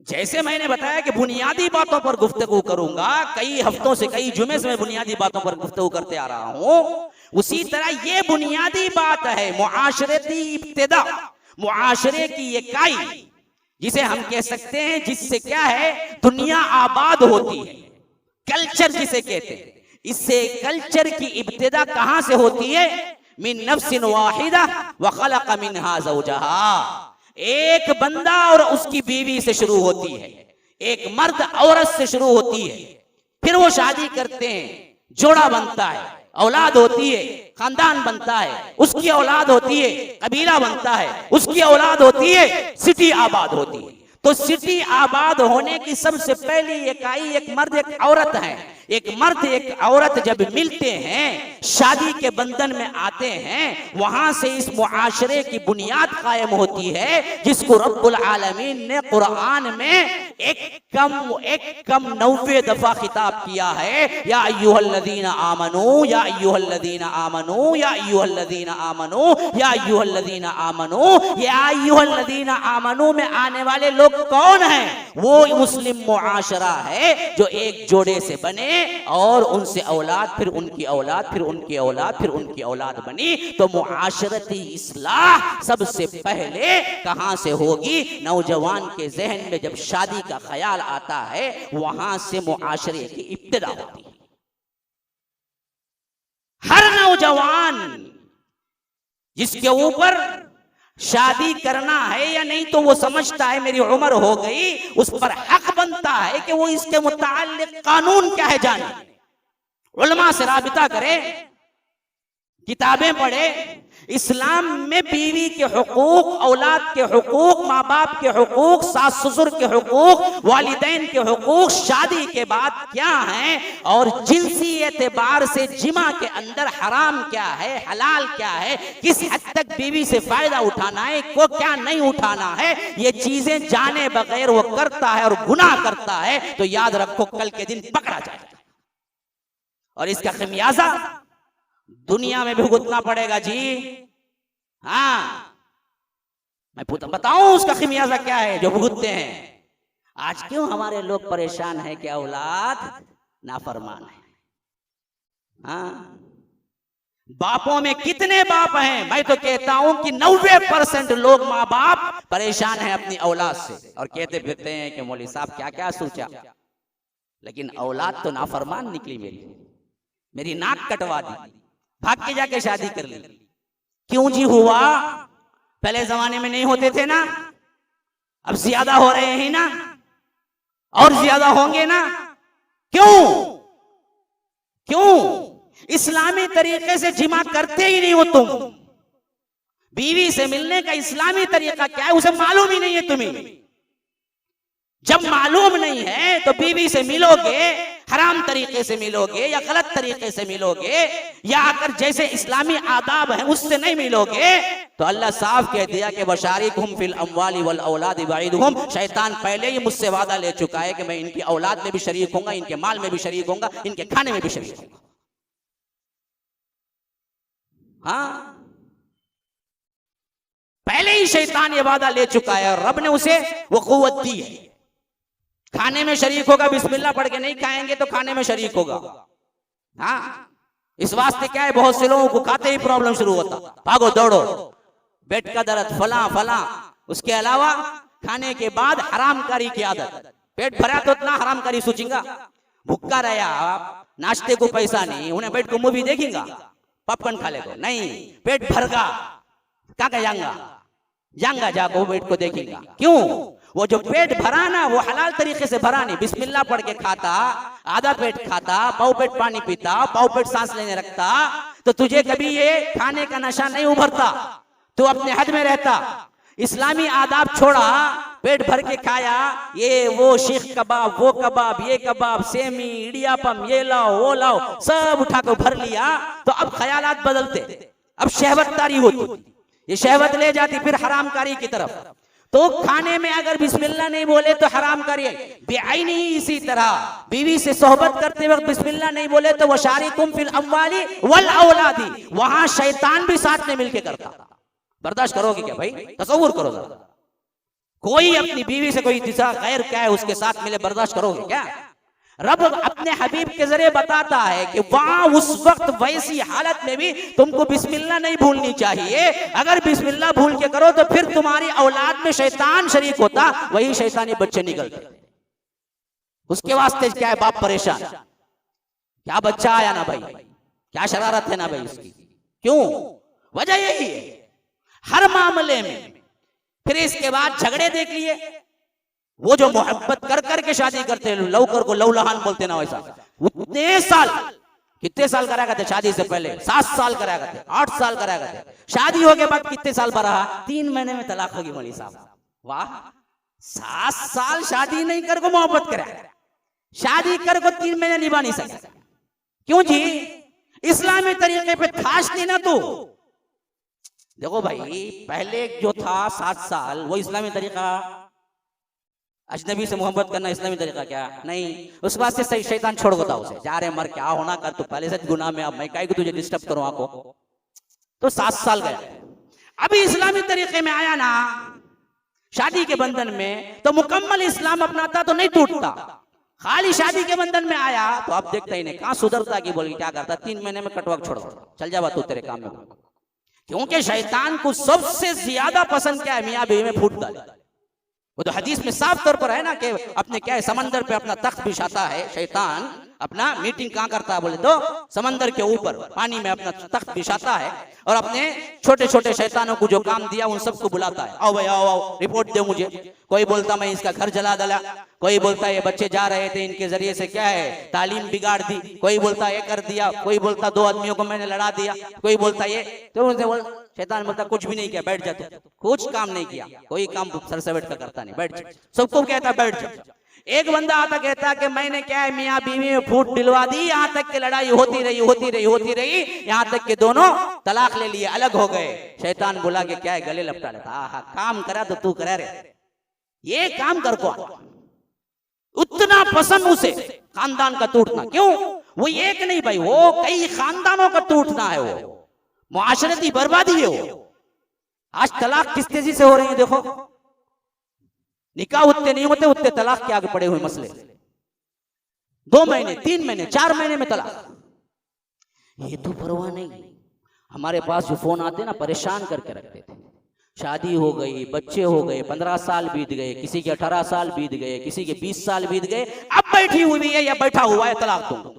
जैसे मैंने बताया कि बुनियादी बातों पर गुफ्तगू करूंगा, कई हफ्तों से, कई जुमे से मैं बुनियादी बातों पर गुफ्तगू करते आ रहा हूं, उसी तरह ये बुनियादी बात है मुआशरती इब्तिदा, मुआशरे की इकाई, जिसे हम कह सकते हैं, जिससे क्या है दुनिया आबाद होती है, कल्चर जिसे कहते हैं। इससे कल्चर की इब्तिदा कहां से होती है? मिन नफ्सिन वाहिदा व खलक़ मिनहा ज़ौजहा, एक बंदा और उसकी बीवी से शुरू होती है, एक मर्द औरत से शुरू होती है, फिर वो शादी करते हैं, जोड़ा बनता है, औलाद होती है, खानदान बनता है, उसकी औलाद होती है, कबीला बनता है, उसकी औलाद होती है, सिटी आबाद होती है। तो सिटी आबाद होने की सबसे पहली इकाई एक मर्द एक औरत है। एक मर्द एक औरत जब मिलते हैं, शादी के बंधन में आते हैं, वहां से इस मुआशरे की बुनियाद कायम होती है, जिसको रब्बुल आलमीन ने कुरान में एक कम 90 दफा खिताब किया है। या अय्युहल्लज़ीना आमनू, या अय्युहल्लज़ीना आमनू, या अय्युहल्लज़ीना आमनू, या अय्युहल्लज़ीना आमनू। या अय्युहल्लज़ीना आमनू में आने वाले लोग कौन हैं? वो मुस्लिम मुआशरा है जो एक जोड़े से बने और उनसे औलाद, फिर उनकी औलाद, फिर उनकी औलाद, फिर उनकी औलाद बनी। तो मुआशरती इस्लाह सबसे पहले कहां से होगी? नौजवान के जहन में जब शादी का ख्याल आता है, वहां से मुआशरे की इब्तिदा होती है। हर नौजवान जिसके ऊपर शादी करना है या नहीं, तो वो समझता है मेरी उम्र हो गई, उस पर हक बनता है कि वो इसके मुताल्लिक कानून क्या है जाने, उलमा से राबिता करे, किताबें पढ़े। इस्लाम में बीवी के हुकूक, औलाद के हुकूक, माँ बाप के हुकूक, सास ससुर के हुकूक, वालिदैन के हुकूक, शादी के बाद क्या हैं, और जिनसी एतबार से जिमा के अंदर हराम क्या है, हलाल क्या है, किस हद तक बीवी से फायदा उठाना है, को क्या नहीं उठाना है, ये चीजें जाने बगैर वो करता है और गुनाह करता है, तो याद रखो कल के दिन पकड़ा जाएगा और इसका खमियाजा दुनिया में भुगतना पड़ेगा जी। हाँ, मैं बताऊं उसका खमियाजा क्या है जो भुगतते हैं। आज क्यों हमारे लोग परेशान है कि औलाद नाफरमान है। हाँ, बापों में कितने बाप हैं? मैं तो कहता हूं कि 90% लोग माँ बाप परेशान हैं अपनी औलाद से, और कहते फिरते हैं कि मौलवी साहब क्या क्या सोचा, लेकिन औलाद तो नाफरमान निकली, मेरी नाक कटवा दी, भाग के जाके शादी कर ली। क्यों जी हुआ? पहले जमाने में नहीं होते थे ना, अब ज्यादा हो रहे हैं ना, और ज्यादा होंगे ना। क्यों? इस्लामी तरीके से जिमा करते ही नहीं हो तुम। बीवी से मिलने का इस्लामी तरीका क्या है उसे मालूम ही नहीं है तुम्हें। जब मालूम नहीं है तो बीवी से मिलोगे, हराम तरीके से मिलोगे या गलत तरीके से मिलोगे, या अगर जैसे इस्लामी आदाब है उससे नहीं मिलोगे, तो अल्लाह साफ कह दिया कि बशारिकुम फिल अमवाली वल औलाद वईदुहुम। शैतान पहले ही मुझसे वादा ले चुका है कि मैं इनकी औलाद में भी शरीक होऊंगा, इनके माल में भी शरीक होऊंगा, इनके खाने में भी शरीक होऊंगा। हाँ, पहले ही शैतान ये वादा ले चुका है और रब ने उसे वो कुव्वत दी है। खाने में शरीक होगा, बिस्मिल्लाह पढ़ के नहीं खाएंगे तो खाने में शरीक होगा। हाँ, इस वास्ते क्या है, बहुत से लोगों को खाते ही प्रॉब्लम शुरू होता, भागो दौड़ो, पेट का दर्द, फला। उसके अलावा खाने के बाद हरामकारी की आदत, पेट भरा तो इतना हरामकारी सोचेगा, भूखा रहा आप, नाश्ते को पैसा नहीं, उन्हें बैठ को मूवी देखेगा, पॉपकॉर्न खा लेगा, नहीं पेट भरगा, क्या जांगा जाको बैठ को देखेगा। क्यों? वो जो पेट भरा ना, वो हलाल तरीके से भरा नहीं, बिस्मिल्लाह पढ़ के खाता, आधा पेट खाता, पाव पेट पानी पीता, पाव पेट सांस लेने रखता, तो तुझे कभी ये खाने का नशा नहीं उभरता, तू अपने हद में रहता। इस्लामी आदाब छोड़ा, पेट भर के खाया, ये वो शीख कबाब, वो कबाब, ये कबाब, सेमी, इडियापम, ये लाओ वो लाओ, सब उठा कर भर लिया, तो अब ख्यालात बदलते, अब शहवत तारी होती, ये शहवत ले जाती फिर हरामकारी की तरफ। तो खाने में अगर बिस्मिल्लाह नहीं बोले तो हराम करिए, बेआईनी इसी तरह बीवी से सोहबत करते वक्त बिस्मिल्लाह नहीं बोले तो वशारिकुम फिल अमवाली वल औलादी, वहां शैतान भी साथ में मिलके करता। बर्दाश्त करोगे क्या भाई? तसव्वुर करो जरा। कोई अपनी बीवी से कोई तीसरा गैर क्या है उसके साथ मिले बर्दाश्त करोगे क्या? रब अपने हबीब के जरिए बताता है कि वहां उस वक्त वैसी हालत में भी तुमको बिस्मिल्लाह नहीं भूलनी चाहिए। अगर बिस्मिल्लाह भूल के करो तो फिर तुम्हारी औलाद में शैतान शरीक होता, वही शैतानी बच्चे निकलते। उसके वास्ते क्या है बाप परेशान, क्या बच्चा आया ना भाई, क्या शरारत है ना भाई उसकी, क्यों? वजह यही है हर मामले में। फिर इसके बाद झगड़े देख लिए, वो जो मोहब्बत कर करके शादी करते हैं, लवकर को लौलहान बोलते ना, वैसा उतने साल, कितने साल कराया करते शादी से पहले? 7 साल कराया करते, 8 साल कराया करते। शादी हो के बाद कितने साल पर रहा? 3 महीने में तलाक होगी मौलवी साहब। वाह, 7 साल शादी नहीं कर को मोहब्बत करा, शादी कर को 3 महीने निभा नहीं सकता। क्यों जी? इस्लामी तरीके पे थाश नहीं ना तू। देखो भाई, पहले जो था 7 साल वो इस्लामी तरीका, अजनबी से मोहब्बत करना इस्लामी तरीका क्या? नहीं। उस बात से सही शैतान छोड़ होता उसे, जा रहे मर क्या होना कर, तू पहले से गुनाह में, अब मैं काहे को तुझे डिस्टर्ब करूं आको। तो 7 साल गया। अभी इस्लामी तरीके में आया ना शादी के बंधन में, तो मुकम्मल इस्लाम अपनाता तो नहीं टूटता। खाली शादी के बंधन में आया तो अब देखता ही नहीं, कहां सुधरता की बोली क्या करता, 3 महीने में कटवा छोड़ चल जावा तू तेरे काम में। क्योंकि शैतान को सबसे ज्यादा पसंद क्या है? मियां बीवी में फूट डाले। वो तो हदीस में साफ तौर पर है ना कि अपने क्या है, समंदर पे अपना तख्त बिछाता है शैतान। अपना मीटिंग कहां करता है बोले तो समंदर के ऊपर पानी में अपना तख्त बिछाता है और अपने छोटे छोटे शैतानों को जो काम दिया उन सबको बुलाता है, आओ भाई आओ आओ रिपोर्ट दो मुझे। कोई बोलता मैं इसका घर जला डाला, कोई बोलता ये बच्चे जा रहे थे इनके जरिए से क्या है तालीम बिगाड़ दी, कोई बोलता ये कर दिया, कोई बोलता 2 आदमियों को मैंने लड़ा दिया, कोई बोलता ये। तो शैतान बोलता कुछ भी नहीं किया, बैठ जाते, कुछ काम नहीं किया, कोई काम सर से बैठ कर करता नहीं, बैठ जा। सबको कहता बैठ जा। एक बंदा आता कहता कि मैंने क्या है मियां बीवी में फूट दिलवा दी, यहां तक कि लड़ाई होती रही, यहां तक कि दोनों तलाक ले लिए, अलग हो गए। शैतान बोला कि क्या है गले लपटा लेता, आहा काम करा तो तू करा रे, ये काम कर को उतना पसंद उसे खानदान का टूटना। क्यों? वो एक नहीं भाई, वो कई खानदानों का टूटना है, वो मुआशरती बर्बादी है। वो आज तलाक किस तेजी से हो रही है देखो, निकाह उतने नहीं होते उतने तलाक के आगे पड़े हुए मसले। 2 महीने 3 महीने 4 महीने में तलाक, ये तो परवाह नहीं। हमारे पास जो फोन आते ना परेशान करके रखते थे, शादी हो गई, बच्चे हो गए, 15 साल बीत गए, किसी के 18 साल बीत गए, किसी के 20 साल बीत गए, अब बैठी हुई है या बैठा हुआ है तलाक दूंगा।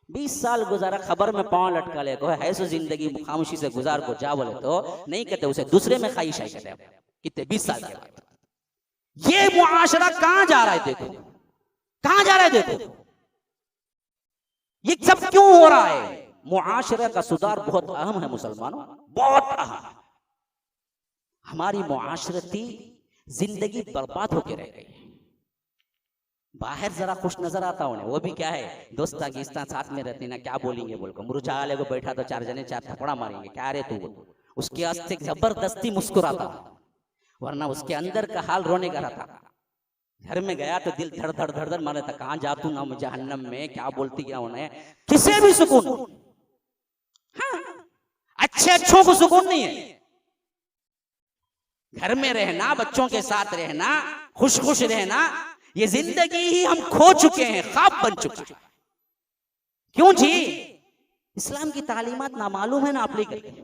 20 साल गुजारा, खबर में पांव लटका ले को है सो जिंदगी खामोशी से गुजार को जा बोले तो नहीं कहते, उसे दूसरे में ख्वाहिश है कहते। कितने 20 साल के बाद ये मुआशरा कहां जा रहा है देखो, कहां जा रहा है देखो, ये सब क्यों हो रहा है? मुआशरा का सुधार बहुत अहम है मुसलमानों, बहुत अहम। हमारी मुआशरती जिंदगी बर्बाद होकर रह गई। बाहर जरा खुश नजर आता उन्हें, वो भी क्या है दोस्ता गिस्ता साथ में रहती ना, क्या बोलेंगे बोलकर मुरझा वाले को बैठा तो 4 जने 4 थप्पड़ा मारेंगे, क्या रे तू, उसके वास्ते जबरदस्ती मुस्कुराता, वरना उसके अंदर का हाल रोने का रहता। घर में गया तो दिल धड़ धड़ धड़ धड़ मारे था, कहां जा तू ना जहन्नम में, क्या बोलती क्या उन्हें, किसे भी सुकून। हाँ, अच्छों को सुकून नहीं है। घर में रहना, बच्चों के साथ रहना, खुश खुश रहना, ये जिंदगी ही हम खो चुके हैं, ख्वाब बन चुका है। क्यों जी? इस्लाम की तालीमात ना मालूम है ना अप्लाई करते,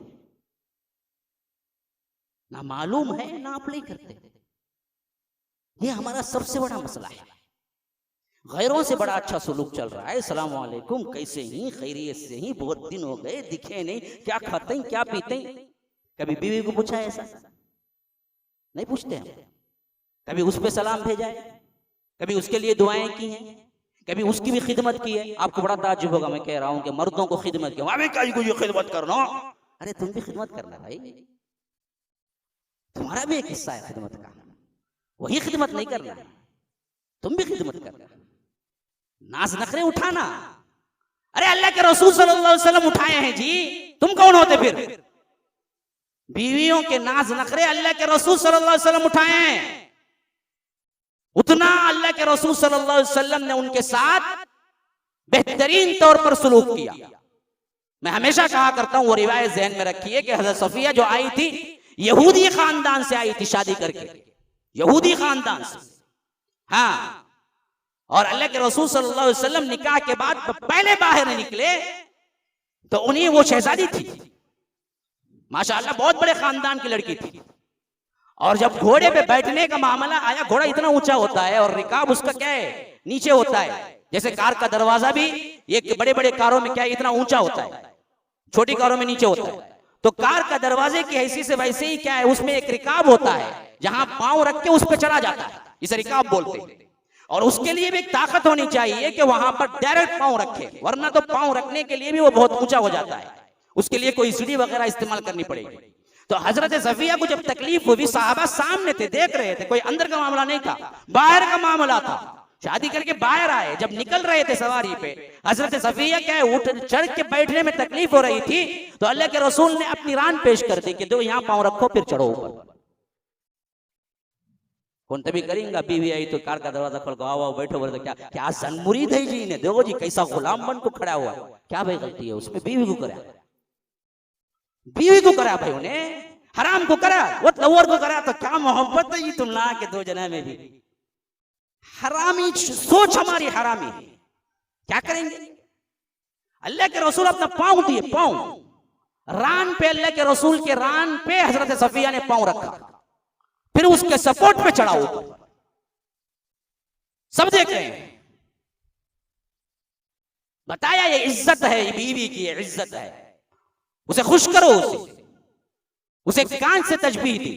ना मालूम है ना अप्लाई करते। ये हमारा सबसे बड़ा मसला है। गैरों से बड़ा अच्छा सलूक चल रहा है, सलाम वालेकुम, कैसे ही, खैरियत से ही, बहुत दिन हो गए दिखे नहीं, क्या खाते हैं क्या पीते हैं। कभी बीवी को पूछा ऐसा? नहीं पूछते हैं। कभी उस पे सलाम भेजा है, कभी उसके लिए दुआएं की हैं, कभी उसकी भी खिदमत की है। आपको बड़ा ताज्जुब होगा, मैं कह रहा हूं कि मर्दों को खिदमत की, अबे क्या को ये खिदमत करना, अरे तुम भी खिदमत करना भाई, तुम्हारा भी एक हिस्सा है खिदमत का, वही खिदमत नहीं करना, तुम भी खिदमत करना। नाज नखरे उठाना, अरे अल्लाह के रसूल सल्लल्लाहु अलैहि वसल्लम उठाए हैं जी, तुम कौन होते फिर? बीवियों के नाज नखरे अल्लाह के रसूल सल्लल्लाहु अलैहि वसल्लम उठाए हैं, उतना अल्लाह के रसूल सल्लल्लाहु अलैहि वसल्लम ने उनके साथ बेहतरीन तौर पर सलूक किया। मैं हमेशा कहा करता हूं, वो रिवायत ज़हन में रखिए कि हज़रत सफिया जो आई थी, यहूदी खानदान से आई थी शादी करके, यहूदी खानदान से। हाँ, और अल्लाह के रसूल सल्लल्लाहु अलैहि वसल्लम निकाह के बाद पहले बाहर निकले तो उन्हीं वो शहजादी थी, माशाअल्लाह बहुत बड़े खानदान की लड़की थी। और जब घोड़े पे बैठने का मामला आया, घोड़ा इतना ऊंचा होता है और रिकाब उसका क्या है, नीचे होता है। जैसे कार का दरवाजा भी ये बड़े बड़े कारों में क्या है, इतना ऊंचा होता है, छोटी कारों में नीचे होता है। तो कार का दरवाजे की हैसियत से वैसे ही क्या है, उसमें एक रिकाब होता है, जहां पांव रख के उस पर चढ़ा जाता है, इसे रिकाब बोलते हैं। और उसके लिए भी एक ताकत होनी चाहिए कि वहां पर डायरेक्ट पांव रखे, वरना तो पांव रखने के लिए भी वो बहुत ऊंचा हो जाता है, उसके लिए कोई सीढ़ी वगैरह इस्तेमाल करनी पड़ेगी। तो हजरत सफिया को जब तकलीफ हुई, साहबा सामने थे, देख रहे थे, कोई अंदर का मामला नहीं था, बाहर का मामला था। शादी करके बाहर आए, जब निकल रहे थे सवारी पे, हजरत सफिया क्या है, उठ चढ़ के बैठने में तकलीफ हो रही थी, तो अल्लाह के रसूल ने अपनी रान पेश कर दी कि दो यहाँ पांव रखो फिर चढ़ो ऊपर। कौन तभी करेंगे, बीवी आई तो कार का दरवाजा खोल के आओ बैठो, बोले तो क्या सन मुरीद है जी ने, देखो जी कैसा गुलाम बन को खड़ा हुआ, क्या भाई गलती है उसमें, बीवी को करा, बीवी को करा भाई, उन्हें हराम को करा, वो लवर को करा, तो क्या मोहब्बत है ये तुम ना के दो जना में भी। हरामी सोच हमारी हरामी है, क्या करेंगे। अल्लाह के रसूल अपना पांव दिए, पांव रान पे, अल्लाह के रसूल के रान पे हजरत सफिया ने पांव रखा, फिर उसके सपोर्ट पे चढ़ा ऊपर। सब देख रहे हैं, बताया ये इज्जत है, ये बीवी की ये इज्जत है, उसे खुश करो, उसे कान से तजबीह दी।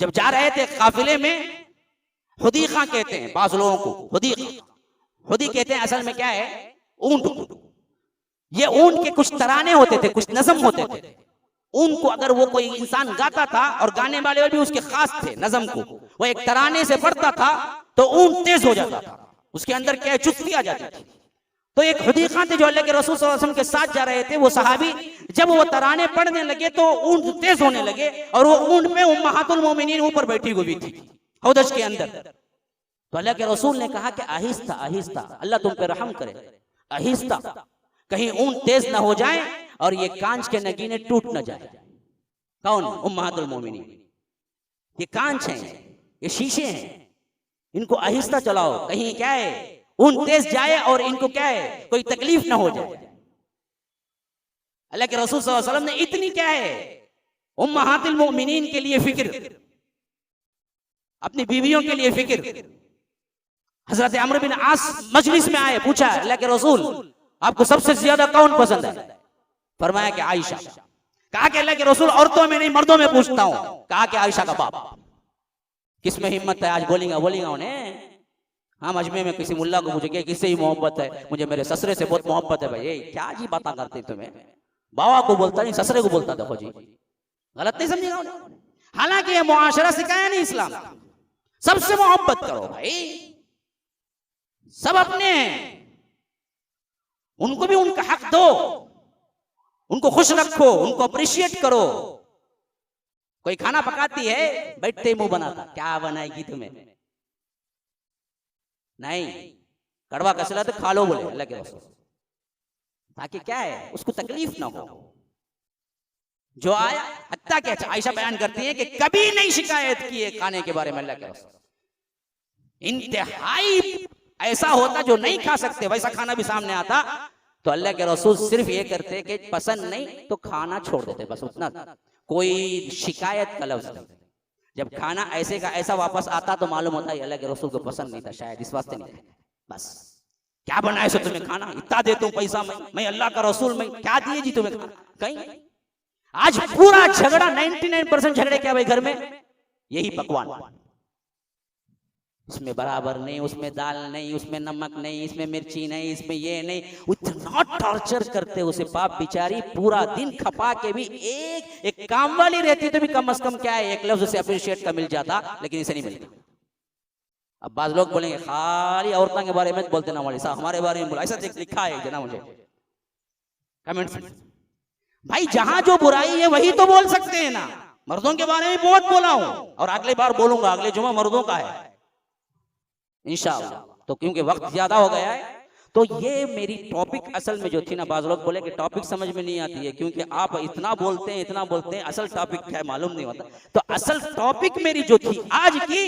जब जा रहे थे काफिले में, हुदीका कहते हैं बाज लोगों को, हुदी कहते हैं, असल में क्या है, ऊंट। ये ऊंट के कुछ तराने होते थे, कुछ नज़म होते थे। ऊंट को अगर वो कोई इंसान गाता था, और गाने वाले भी उसके खास थे नज़म को, वो एक तराने से पढ़ता था तो ऊंट तेज हो जाता था, उसके अंदर क्या चुस्ती आ जाती थी। तो एक हुदीका थे जो अल्लाह के रसूल सल्लल्लाहु अलैहि वसल्लम के साथ जा रहे थे, वो सहाबी जब वो तराने पढ़ने लगे तो ऊंट तेज होने लगे, और वो ऊंट में उम्महातुल मोमिनीन ऊपर बैठी हुई थी हौदज के अंदर। तो अल्लाह के रसूल ने कहा कि आहिस्ता आहिस्ता, अल्लाह तुम पे रहम करे, आहिस्ता, कहीं ऊंट तेज ना हो जाए और ये कांच के नगीने टूट ना जाए। कौन? उम्महातुल मोमिनीन। ये कांच हैं, ये शीशे हैं, इनको आहिस्ता चलाओ, कहीं क्या है ऊंट तेज जाए और इनको क्या है कोई तकलीफ ना हो जाए। अल्लाह के रसूल सल्लल्लाहु अलैहि वसल्लम ने इतनी क्या है उम्महातुल मोमिनीन के लिए फिक्र, अपनी बीवियों के लिए फिक्र। हजरत अम्र बिन आस मजलिस में आए, पूछा अल्लाह के रसूल आपको सबसे ज्यादा कौन पसंद है? फरमाया कि आयशा। कहा कि अल्लाह के रसूल औरतों में नहीं मर्दों में पूछता हूं। कहा कि आयशा का बाप। किसमें हिम्मत है आज बोलेंगे उन्हें। हाँ, मजमे में किसी मुल्ला को पूछे किससे ही मोहब्बत है, मुझे मेरे ससुरे से बहुत मोहब्बत है। भाई क्या जी बातें करते तुम्हें, बाबा को बोलता नहीं ससुरे को बोलता, देखो जी गलत नहीं समझेगा उन्हें। हालांकि ये मुआशरा सिखाया नहीं इस्लाम, सबसे मोहब्बत करो भाई, सब अपने हैं, उनको भी उनका हक दो, उनको खुश रखो, उनको अप्रिशिएट करो। कोई खाना पकाती है बैठते मुंह बनाता, क्या बनाएगी तुम्हें, नहीं कड़वा कसला तो खा लो बोले अल्लाह के रसूल, ताकि क्या है उसको तकलीफ ना हो। जो आया हत्ता क्या आयशा बयान करती है कि कभी नहीं शिकायत की है खाने के बारे में अल्लाह के रसूल। इंतहाई ऐसा होता जो नहीं खा सकते वैसा खाना भी सामने आता तो अल्लाह के रसूल सिर्फ ये करते कि पसंद नहीं तो खाना छोड़ देते, बस उतना, कोई शिकायत का लफ्ज नहीं। जब खाना ऐसे का ऐसा वापस आता तो मालूम होता है अल्लाह के रसूल को पसंद नहीं था, शायद इस वास्ते नहीं था। बस क्या बनाए सो तुम्हें खाना, इतना दे तुम पैसा, मैं अल्लाह का रसूल, मैं क्या दिए जी तुम्हें खाना, कहीं। आज पूरा झगड़ा 99% झगड़े क्या भाई घर में यही पकवान, इसमें बराबर नहीं, उसमें दाल नहीं, उसमें नमक नहीं, इसमें मिर्ची नहीं, इसमें ये नहीं, उतना टॉर्चर करते उसे। बाप बेचारी पूरा दिन खपा के भी एक काम वाली रहती तो भी कम से कम क्या है एक लफ्ज उसे अप्रिशिएट का मिल जाता, लेकिन इसे नहीं मिलता। अब बाज लोग बोलेंगे खाली औरतों के बारे में बोलते ना, साहब हमारे बारे में बोला, ऐसा लिखा है जना मुझे कमेंट्स में। भाई जहां जो बुराई है वही तो बोल सकते हैं ना। मर्दों के बारे में बहुत बोला हूं और अगली बार बोलूंगा, अगले जुमा मर्दों का है इंशाअल्लाह। तो क्योंकि वक्त ज्यादा हो गया है तो ये मेरी टॉपिक असल में जो थी ना, बाज़ लोग बोले कि टॉपिक समझ में नहीं आती है क्योंकि आप इतना बोलते हैं, असल टॉपिक क्या है मालूम नहीं होता। तो असल टॉपिक मेरी जो थी आज की,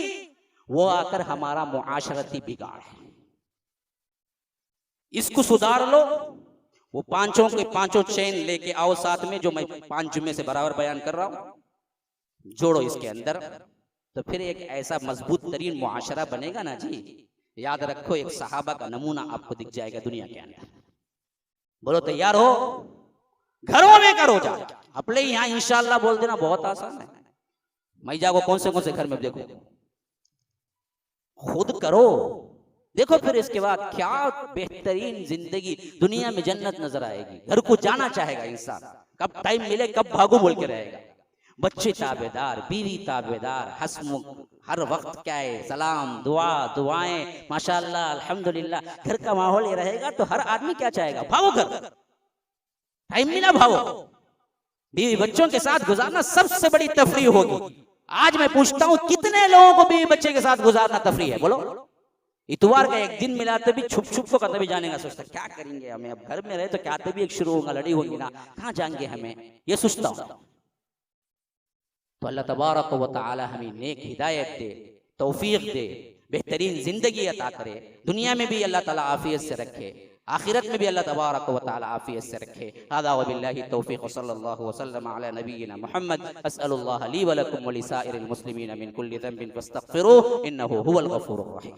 वो आकर हमारा मुआशरती बिगाड़ है। इसको सुधार लो। वो पांचों के पांचों चेन लेके आओ साथ में, जो मैं 5 जुम्मे से बराबर बयान कर रहा हूं, जोड़ो इसके अंदर, तो फिर एक ऐसा मजबूत तरीन मुआशरा बनेगा ना जी। याद रखो, एक सहाबा का नमूना आपको दिख जाएगा दुनिया के अंदर। बोलो तैयार हो? घरों में करो जा, अपने यहाँ इंशाअल्लाह बोल देना बहुत आसान है। मैं जाओ कौन से घर में, देखो खुद करो, देखो फिर इसके बाद क्या बेहतरीन जिंदगी, दुनिया में जन्नत नजर आएगी। घर को जाना चाहेगा इंसान, कब टाइम मिले कब भागो बोल के रहेगा। बच्चे ताबेदार, बीवी ताबेदार, हंसमुख, हर वक्त क्या है, सलाम, दुआएं, माशाअल्लाह, अल्हम्दुलिल्लाह। घर का माहौल ये रहेगा तो हर आदमी क्या चाहेगा, भागो घर, टाइम मिला भागो। बीवी बच्चों के साथ गुजारना सबसे बड़ी तफरीह होगी। आज मैं पूछता हूं, कितने लोगों को बीवी बच्चे के साथ गुजारना तफरीह है? बोलो। इतवार का एक दिन मिला तभी छुप को कभी जाने का सोचता, क्या करेंगे हमें, अब घर में रहे तो क्या तभी एक शुरू होगा, लड़ी होगी ना, कहाँ जाएंगे हमें, ये सोचता हूं। तो अल्लाह तबारक व तआला हमें नेक हिदायत दे, तौफीक दे, बेहतरीन जिंदगी अता करे। दुनिया में भी अल्लाह ताला आफियत से रखे, आखिरत में भी अल्लाह तबारक व तआला आफियत से रखे। हादा व बिल्लाहि तौफीक, सल्लल्लाहु वसल्लम अला नबियिना मुहम्मद। अस्अलुल्लाह ली व लकुम व लिसाइरिल मुस्लिमीन मिन कुल्लि ज़ंबिन फस्तगफिरूह इन्नहु हुवल गफूरुर रहीम।